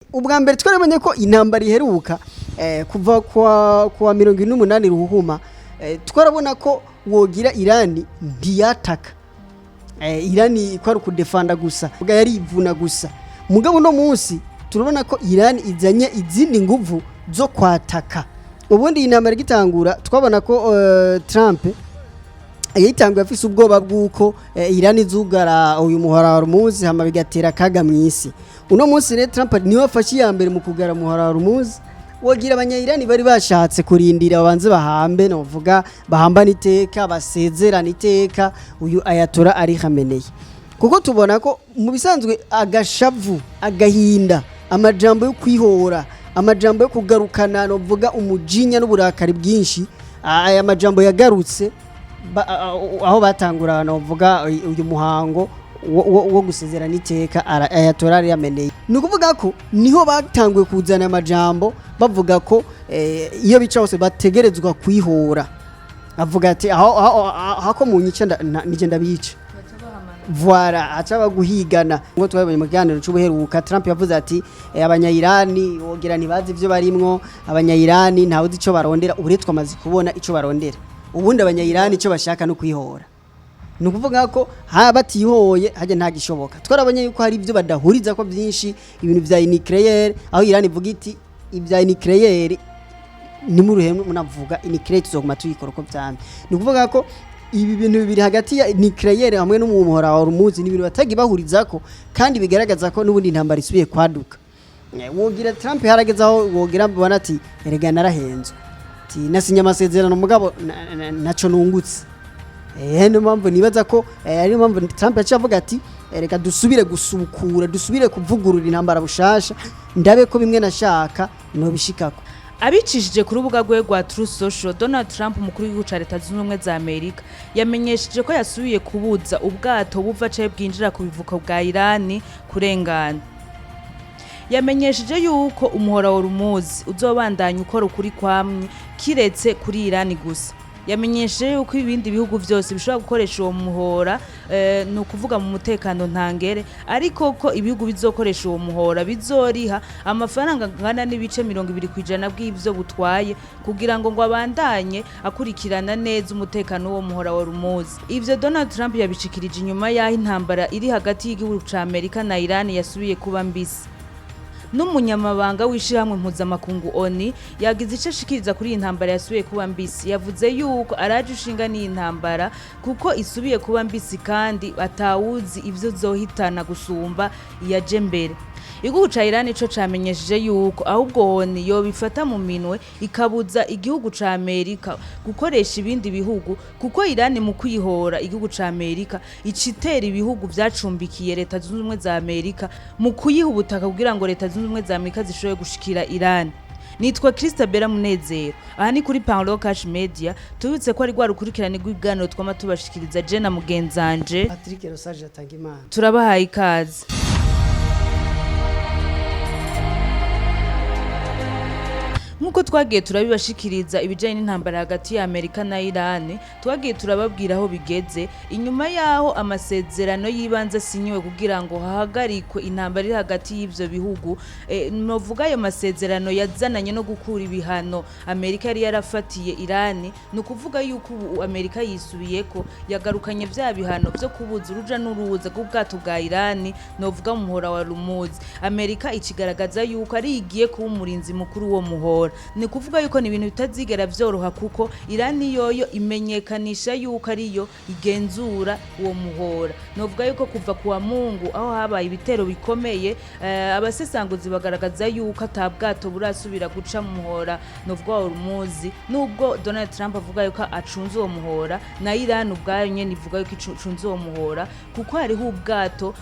ubwa mbere twarabonye ko intambara iheruka kuva kwa 28 ruhuma twarabona ko wogira Irani ntiyataka Irani kwari kudefanda gusa bwa yari ivuna gusa mugabo no munsi turabona ko Irani izanye izindi nguvu zo kwataka ubundi intambara gitangura twabona ko Trump yayitanguye afise ubwoba bwuko Irani zugara uyu muhora rumuzi hama bigatera kaga mwisi uno munsi re Trump niwe afashe ya mbere mu kugara muhora rumuzi wogira abanya-Irani bari bashatse kurindira abanze bahambe no vuga bahambana iteka basezerana iteka uyu Ayatollah Ali Khamenei kuko tubona ko mu bisanzwe agashavu agahinda amajambo yo kwihora amajambo yo kugarukana no vuga umujinya n'uburakari bwinshi aya majambo yagarutse aho batangura no vuga uyu muhango wo gusezerana iteka Ayatollah Ali Khamenei nukuvuga ko niho batanguye kuzana amajambo bavuga ko iyo bica hose bategerezwa kwihora avuga ati aho mu nyica nije ndabica voilà acaba guhigana ngo twabonye mu kiganiro cy'ubuheruka Trump yavuze ati abanya-Irani wogira ntibazi ivyo barimwo abanya-Irani ntawe uzi ico barondera uburetwa amazi kubona ico barondera ubundi abanya-Irani ico bashaka no kwihora nukuvuga ko batihoye haje nta gishoboka twarabonye yuko hari ivyo badahuriza ko byinshi ibintu vya nucleaire aho Irani ivuga iti ibya nucleaire ni mu ruhemwe munavuga nucleaire tuzoguma tuyikora ko byane nukuvuga ko ibi bintu bibiri hagati ya nucleaire hamwe no mu muhora wa rumuzi ni ibintu batagi bahurizako kandi bigaragaza ko nubundi intambara isubiye kwaduka wogira Trump haragezaho wogira mbona ati erega narahenze ati nasinya amasezerano mugabo naco nungutse niyo mpamvu nibaza ko ari mpamvu Trump yacavuga ati reka dusubire gusukura dusubire kuvugurura intambara bushasha ndabe ko bimwe nashaka no bishikako abicishije ku rubuga rwe rwa Truth Social Donald Trump umukuru w'igihugu ca Leta Zunze Ubumwe za Amerika yamenyesheje ko yasubiye kubuza ubwato buva caye bwinjira ku bivuko bwa Irani kurengana yamenyesheje yuko umuhora wa rumuzi uzobandanya ukora ukuri kwamwe kiretse kuri Irani gusa yamenyesheje yuko ibindi bihugu vyose bishobora gukoresha uwo muhora no kuvuga mu mutekano ntangere ariko ko ibihugu bizokoresha uwo muhora bizoriha amafaranga ngana n'ibice 20% bw'ivyo butwaye kugira ngo abandanye akurikirana neza umutekano wo muhora wa rumuzi ivyo Donald Trump yabishikirije inyuma yaho intambara iri hagati y'igihugu ca Amerika na Iran yasubiye kuba mbisi n'umunyamabanga w'ishiramwe mpuzamakungu ONU yagize ico ashikiriza kuri intambara yasubiye kuba mbisi yavuze yuko araje ushinga ni intambara kuko isubiye kuba mbisi kandi atawuzi ivyo zohitana gusumba iyaje mbere igihugu ca Iran ico camenyesheje yuko ahubwo ONU yobifata mu minwe ikabuza igihugu ca Amerika gukoresha ibindi bihugu kuko Iran mu kwihora igihugu ca Amerika icitera ibihugu vyacumbikiye Leta Zunze Ubumwe za Amerika mu kuyiha ubutaka kugira ngo Leta Zunze Ubumwe za Amerika zishoboye gushikira Iran nitwa Christabella Munezero aha ni kuri Paulo Cash Media tubitse ko ari gwa rukurikirane rw'ibganiro twama tubashikiriza je na mugenzanje Patrick Rosage atangimana turabahaye ikaze Nkuko twagiye turabibashikiriza ibijanye n'intambara hagati ya Amerika na Iran twagiye turababwira aho bigeze inyuma yaho amasezerano yibanze sinyiwe kugira ngo hahagarikwe intambara iri hagati y'ivyo bihugu novuga ayo masezerano yazananye no gukura ibihano Amerika yari yarafatiye Iran no kuvuga yuko Amerika yisubiyeko yagarukanye vya bihano vyo kubuza uruja n'uruza bw'ubwato bwa Iran novuga mu muhora wa Rumuzi Amerika ikigaragaza yuko ari igiye kuba umurinzi mukuru wo muhora ni kuvuga yuko ni ibintu bitazigera vyoroha kuko Irani yoyo imenyekanisha yuko ariyo igenzura uwo muhora novuga yuko kuva kuwa Mungu aho habaye ibitero bikomeye abasesanguzi bagaragaza yuko atabwato burasubira guca mu muhora novuga wa Rumuzi nubwo Donald Trump avuga yuko acunze uwo muhora na Iran ubwayo nyene ivuga yuko icunze uwo muhora kuko hariho ubwato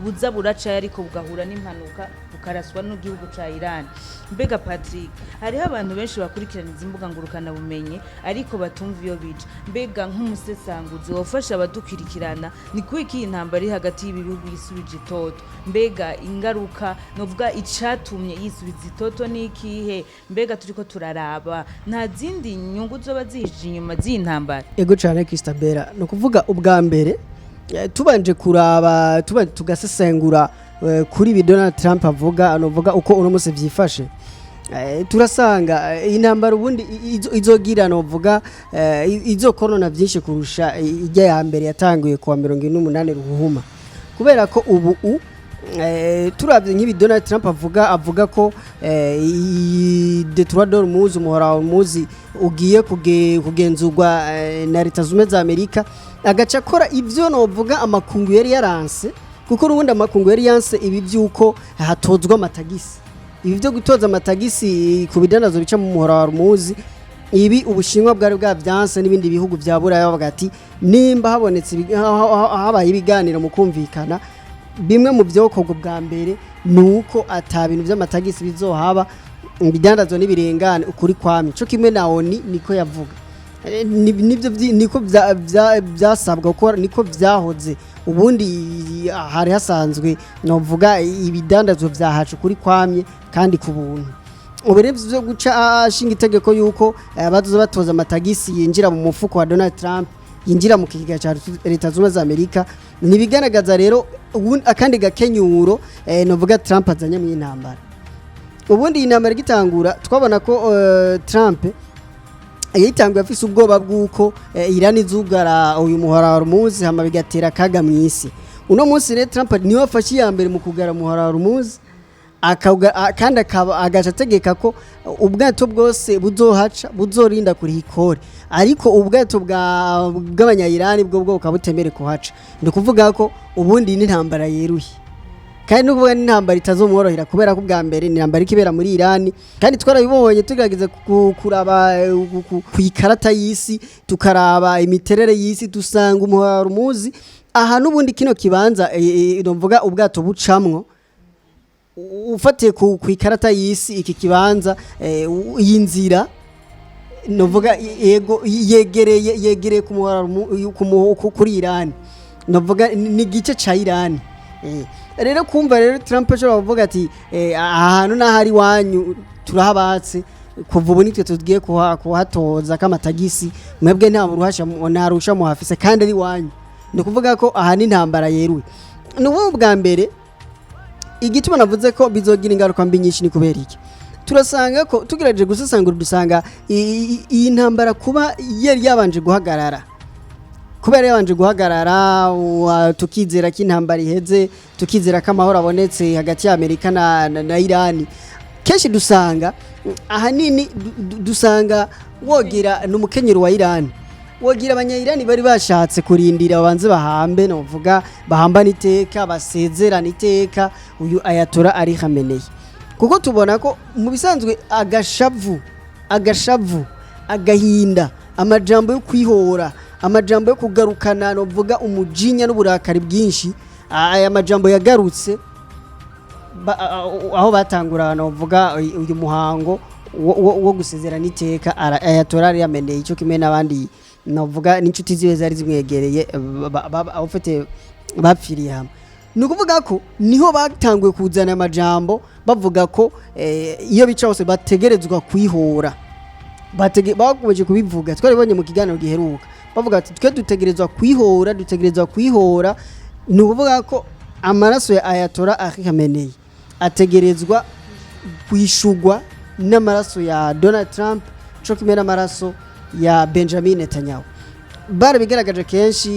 buza buraca ariko bugahura n'impanuka bukaraswa n'igihugu ca Iran mbega Patrick hariho abantu benshi bakurikirana izimbuga ngurukana bumenye ariko batumva iyo bica mbega nk'umusesanguzi wafasha abadukurikirana ni kwiki intambara iri hagati y'ibihugu yisubije itoto mbega ingaruka novuga icatumye yisubiza itoto nikihe mbega turiko turaraba nta zindi nyungu zoba zihije inyuma z'intambara ego cyane Christabella no kuvuga ubwa mbere tubanje kuraba tugasesengura kuri bi Donald Trump avuga anovuga uko uno munsi vyifashe turasanga intambara ubundi izogira novuga izokorona byinshi kurusha ijya ya mbere yatanguye kuwa 28 ruhuma kubera ko ubu turabye nk'ibi Donald Trump avuga ko Detroit d'Ormuz umuhora w'umuzi ugiye kugenzurwa na Leta Zunze za Amerika agaca akora ivyo novuga amakungu yari yaranse kuko urubundi amakungu yari yanse ibi byuko hatozwa amatagisi ibi byo gutoza amatagisi ku bidanazo bica mu muhora w'umuzi ibi ubushinwa bwari bwavyanse n'ibindi bihugu bya Buraya bavuga ati nimba habonetse habaye ibiganiro mu kumvikana bimwe mu byokorwa bwa mbere nuko atabintu by'amatagisi bizohaba bidandazwa n'ibirengane ukuri kwami cyo kimwe na ONU niko yavuga nibyo niko byasabwa ko niko byahoze ubundi hari hasanzwe novuga ibidandazwa byahacu kuri kwamye kandi ku buntu uburebye byo guca ashinga itegeko yuko abazoza batoza amatagisi yinjira mu mufuko wa Donald Trump yinjira mu kigiga cya Leta Zunze za Amerika nibigaragaza rero akandi gakenyuro novuga Trump azanye mu intambara ubundi intambara gitangura twabona ko Trump yitanguye afise ubwoba bwuko Irani zugara uyu muhora w'umuzi hama bigatera kaga mu isi uno munsi rero Trump niwe afashe ya mbere mu kugara muhora w'umuzi kandi agaca ategeka ko ubwato bwose buzohaca buzorinda kuri hikore ariko ubwato bw'abanyayirani bwo bwo butemere kuhaca ndi kuvuga ko ubundi n'intambara yeruye kandi n'ubuvuga n'intambara itazomworohera kubera ko bwa mbere n'intambara ikibera muri Irani kandi twarabibonye tugerageza kuraba ku ikarata y'isi tukaraba imiterere y'isi dusanga umuhora w'umuzi aha n'ubundi kino kibanza ndumvuga ubwato bucamwo ufatiye ku ikarata y'isi iki kibanza y'inzira novuga yego yegereye ku muhora kuri Irani novuga ni gice ca Irani rero kumva rero Trump ashobora kuvuga ati ahantu n'ahari wanyu turahabatse kuva ubu nitwe tugiye kuhatoza k'amatagisi mwebwe nta ruhasha narusha muhafise kandi ari wanyu ni kuvuga ko aha ni intambara yeruye n'ubu bwa mbere igituma navuze ko bizogira ingaruka mbi nyinshi ni kubera iki turasanga ko tugerageje gusesangura dusanga iyi ntambara kuba yari yabanje guhagarara kubera yabanje guhagarara tukizera ko intambara iheze tukizera ko amahoro abonetse hagati ya Amerika na Irani kenshi dusanga ahanini dusanga wogira n'umukenyero wa Irani wogira abanyayirani bari bashatse kurindira abanze bahambe novuga bahambana iteka basezerana iteka uyu Ayatollah Ali Khamenei kuko tubona ko mu bisanzwe agashavu agahinda amajambo yo kwihora amajambo yo kugarukana novuga umujinya n'uburakari bwinshi aya majambo yagarutse aho batangura novuga uyu muhango wo gusezerana iteka Ayatollah Ali Khamenei cyo kimwe n'abandi navuga n'inshuti ziwe zari zimwegereye abafite bapfiriye hamwe nukuvuga ko niho batanguye kuzana amajambo bavuga ko iyo bica hose bategerezwa kwihora bakomeje kubivuga twaribonye mu kiganiro giheruka bavuga ati twe dutegerezwa kwihora nukuvuga ko amaraso ya Ayatollah Ali Khamenei ategerezwa kwishugwa n'amaraso ya Donald Trump cyo kimwe n'amaraso ya Benjamin Netanyahu barabigaragaje kenshi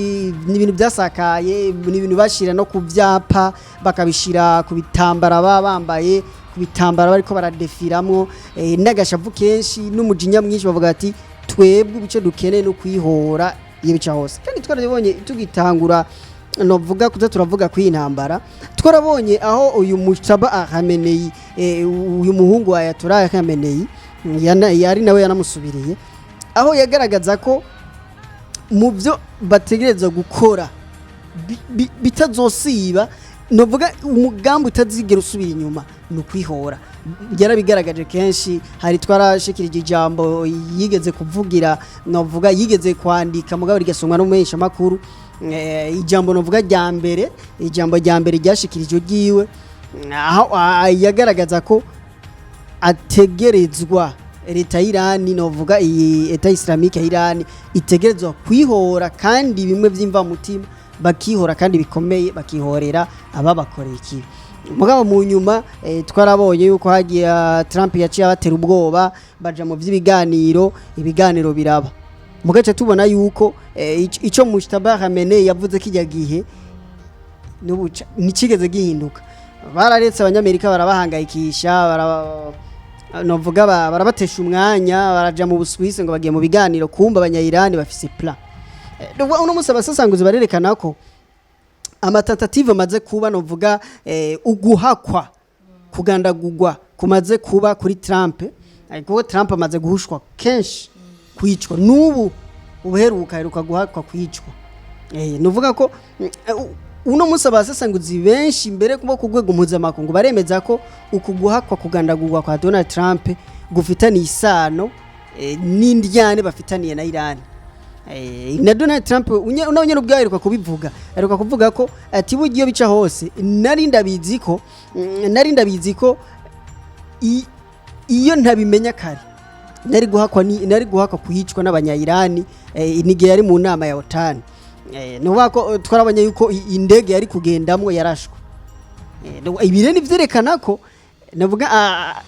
ni ibintu byasakaye ni ibintu bashira no ku byapa bakabishira ku bitambara bambaye ku bitambara bariko baradefiramwo n'agashavu kenshi n'umujinya mwinshi bavuga ati twebwe ibice dukeneye no kwihora iyo bica hose kandi twarabonye tugitangura novuga kuza turavuga ku intambara twarabonye aho uyu Mujtaba Khamenei uyu muhungu wa Ayatollah Khamenei yari nawe yanamusubiriye aho yagaragaza ko mu byo bategereza gukora bitazosiba novuga umugambi utazigera usubira inyuma no kwihora byarabigaragaje kenshi hari twarashikirije ijambo yigeze kuvugira novuga yigeze kwandika mugabo rigasomwa no muhesha makuru ijambo novuga ijambo rya mbere ryashikirije giwe aho yagaragaza ko ategerezwa leta y'Irani novuga iyi eta islamique y'Irani itegerezwa kwihora kandi bimwe by'imva mutima bakihora kandi bikomeye bakihorera ababakoreye ikibi mugabo mu nyuma twarabonye yuko hagiye Trump yaciye abatera ubwoba baja mu ibiganiro biraba mugace tubona yuko ico Mujtaba Khamenei yavuze kijya gihe nikigeze gihinduka bararetse abanyamerika barabahangayikisha novuga barabatesha umwanya baraja mu Busuwisi ngo bagiye mu biganiro kumba abanya-Irani bafise plan uno musi abasasanguzi barerekana ko amatatative maze kuba novuga uguhakwa kugandagurwa kumaze kuba kuri Trump ariko Trump amaze guhushwa kenshi kwicwa nubu ubuheruka guhakwa kwicwa novuga ko uno musi abasasanguzi benshi mbere kuba kugwego mpuzamakungu baremeza ko ukuguhakwa kugandagurwa kwa Donald Trump gufitaniye isano n'indyane bafitaniye na Iran na Donald Trump unabonye n'ubwaheruka kubivuga aheruka kuvuga ko ati bugiye bica hose nari ndabizi ko iyo ntabimenya kare nari guhakwa kuhicwa n'abanya-Irani nige yari mu nama ya OTAN nuvuga ko twarabonye yuko indege yari kugendamwo yarashwe ibireni vyerekana ko navuga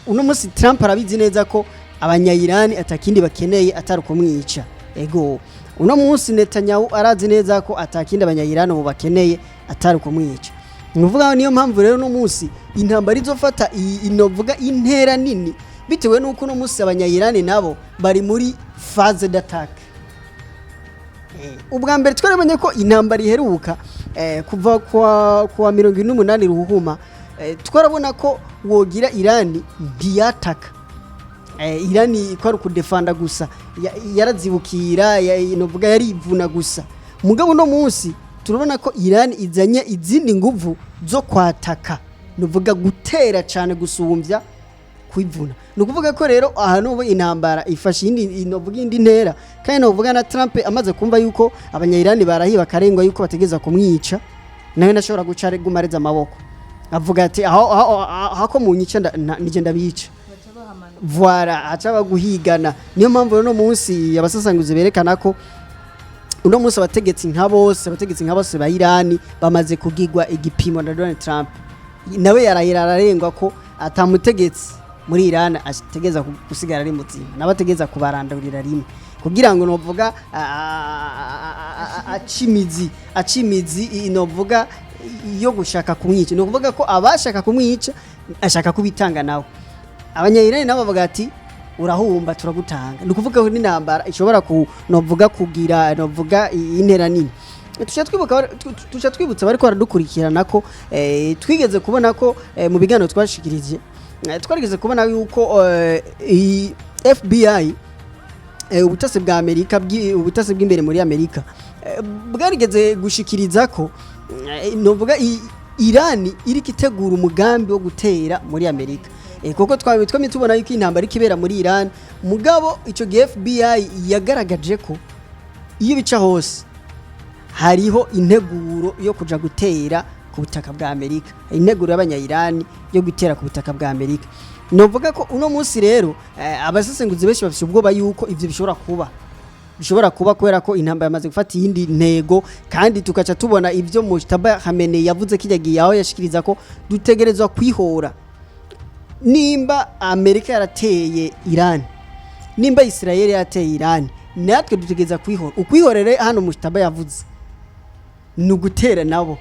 uno musi Trump arabizi neza ko abanya-Irani atakindi bakeneye atari kumwica ego uno musi Netanyahu arazi neza ko atakindi abanya-Irani bo bakeneye atari kumwica nuvuga niyo mpamvu rero no musi intambara izofata inovuga intera nini bitewe nuko no musi abanya-Irani nabo bari muri phase d'attack ubwa mbere twarabonye ko intambara iheruka kuva kwa 28 ruhuma twarabona ko wogira Irani ntiyataka Irani ko ari kudefanda gusa yarazibukira novuga yarivuna gusa mugabo no munsi turabona ko Irani izanye izindi nguvu zo kwataka novuga gutera cyane gusumbya kwivuna nukuvuga ko rero ahantu intambara ifashe novuga indi ntera kandi novuga na Trump amaze kumva yuko abanya-Irani barahiba karengwa yuko bategeza kumwica nawe nashobora gucare gumareza amaboko avuga ati aho mu nyica nije ndabica voilà acaba guhigana niyo mpamvu no munsi abasasanguzi berekana ko uno munsi abategetsi nka bose ba Irani bamaze kugigwa igipimo na Donald Trump nawe yararengwa ko atamutegetsi muri Iran ategeza gusigara ari muzima nabategeza kubarandurira rimwe kugira ngo novuga acimizi inovuga iyo gushaka kumwica no kuvuga ko abashaka kumwica ashaka kubitanga nawe abanya-Irani nabo bavuga ati urahumba turagutanga nukuvuga ko n'intambara ishobora novuga kugira novuga intera nini tuca twibutsa bari ko baradukurikirana ko twigeze kubona ko mu biganiro twashikirije twarigeze kubona yuko FBI ubutasi bwa Amerika ubutasi bw'imbere muri Amerika bwarigeze gushikiriza ko novuga Irani iri kitegura umugambi wo gutera muri Amerika kuko twamye tubona yuko intambara ikibera muri Iran mugabo ico FBI yagaragaje ko iyo bica hose hariho integuro yo kuja gutera ku butaka bwa Amerika integuro y'abanya-Irani yo gutera ku butaka bwa Amerika novuga ko uno munsi rero abasesenguzi benshi bafite ubwoba yuko ivyo bishobora kuba kubera ko intambara yamaze gufata iyindi ntego kandi tukaca tubona ivyo Mujtaba Khamenei yavuze kijyagiye aho yashikiriza ko dutegerezwa kwihora nimba Amerika yarateye Iran nimba Israel yarateye Iran natwe dutegereza kwihora ukwihorere hano Mujtaba yavuze nugutera nabo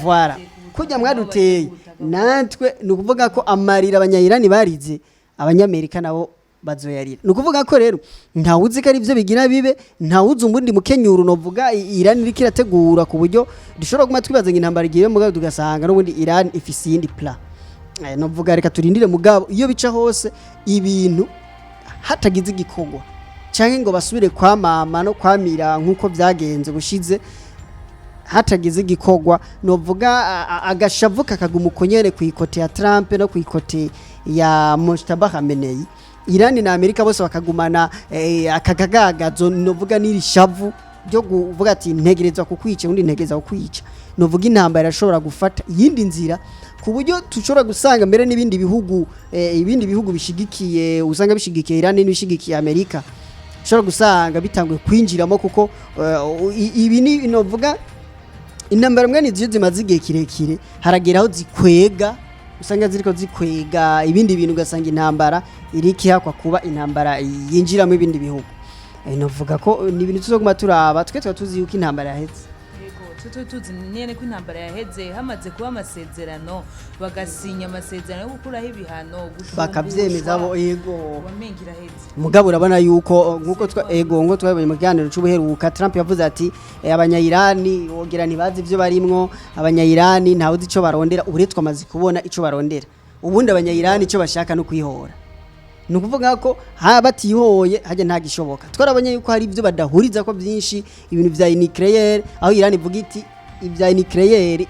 voilà kujya mwaduteye natwe nukuvuga ko amarira abanya-Irani barize abanyamerika nabo bazoyarira nukuvuga ko rero ntawuzi ko ari byo bigira bibe ntawuzi umundi mukenyuro novuga Iran iri kirategura ku buryo dushobora guma twibaza intambara igiye mugabo tugasanga n'ubundi Iran ifise yindi plan novuga reka turindire mugabo iyo bica hose ibintu hatagize igikogwa canke ngo basubire kwa mama no kwamira nkuko byagenze bushize hatagize igikogwa novuga agashavuka kagumukonyere ku ikote ya Trump no ku ikote ya Mujtaba Khamenei Iran na Amerika bose bakagumana akagagazo novuga niri shavu byo kuvuga ati ntegerezwa kukwica undi ntegeza kukwica novuga intambara irashobora gufata yindi nzira ku buryo tushobora gusanga mbere n'ibindi bihugu bishigikiye usanga bishigikiye Iran n'ibishigikiye Amerika ushobora gusanga bitangwe kwinjiramo kuko ibi ni novuga intambara mwe ni zimaze igihe kirekire harageraho zikwega usanga ziriko zikwega ibindi bintu ugasanga intambara iriki hakwa kuba intambara yinjiramo ibindi bihugu novuga ko ni ibintu tuzoguma turaba twe tuzi yuko intambara yaheze tuzi nyene ko intambara yaheze hamaze kuba amasezerano bagasinya amasezerano yo gukuraho ibihano bakavyemeza bo yego wamengira heze mugabo urabona yuko nkuko ngo twabonye mu kiganiro c'ubuheruka Trump yavuze ati abanya-Irani wogira ntibazi ivyo barimwo abanya-Irani ntawe uzi ico barondera uburetwa amazi kubona ico barondera ubundi abanya-Irani ico bashaka no kwihora nukuvuga ko batihoye haje nta gishoboka twarabonye yuko hari ivyo badahuriza ko byinshi ibintu vya nucleaire aho Iran ivuga iti ivya nucleaire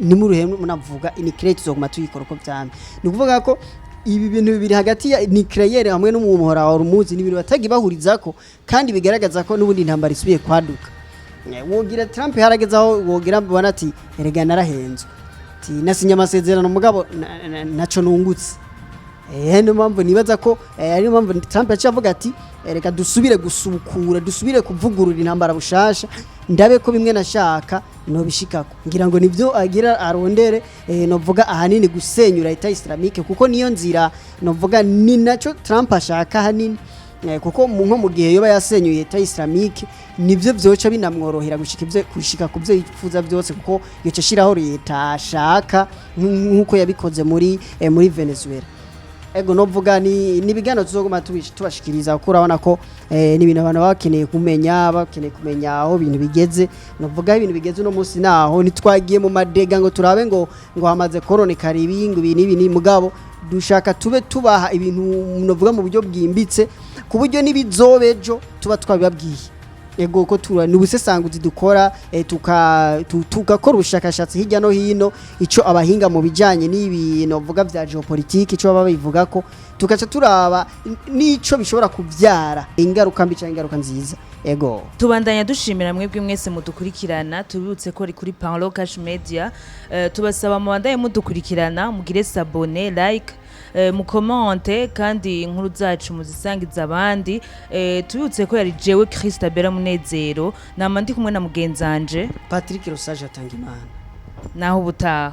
ni mu ruhemwe munavuga nucleaire tuzoguma tuyikora ko vyame nukuvuga ko ibi bintu bibiri hagati ya nucleaire hamwe n'umuhora wa rumuzi ni ibintu batagi bahurizako kandi bigaragaza ko n'ubundi intambara isubiye kwaduka wogira Trump haragezaho wogira mbona ati erega narahenzwe ati nasinya amasezerano mugabo naco nungutse niyo mpamvu nibaza ko ari mpamvu Trump yaciye avuga ati reka dusubire gusubukura dusubire kuvugurura intambara bushasha ndabe ko bimwe nashaka no bishikako ngira ngo nivyo agira arondere novuga ahanini gusenyura leta islamique kuko niyo nzira novuga ni naco Trump ashaka hanini kuko nko mu gihe yoba yasenyuye leta islamique nivyo vyoca binamworohera gushika ku byo yifuza byose kuko yoca shiraho leta ashaka nkuko yabikoze muri Venezuela ego novuga ni bigano tuzoguma tubashikiriza kuko urabona ko ni ibintu abantu bakeneye kumenya aho ibintu bigeze novuga ibintu bigeze no munsi naho nitwagiye mu madega ngo turabe ngo hamaze koronekara ibingu ibi mugabo dushaka tube tubaha ibintu novuga mu buryo bwimbitse ku buryo nibizobejo tuba twabibabwiye ego ko tura ni ubusesanguzi dukora tukakora ubushakashatsi hirya no hino ico abahinga mu bijanye n'ibi novuga vya geopolitique ico baba bivuga ko tukaca turaba nico bishobora kuvyara ingaruka mbi cyangwa ingaruka nziza ego tubandanya dushimira mwebwe mwese mudukurikirana tubibutse ko kuri Panlo Cash Media tubasaba mu bandaye mudukurikirana mugire s'abonner like mu comment kandi inkuru zacu muzisangiza abandi tubibutse ko yari jewe Christabera Munezero namandi kumwe na mugenzanje Patrick Rosaje atanga imana naho ubutaha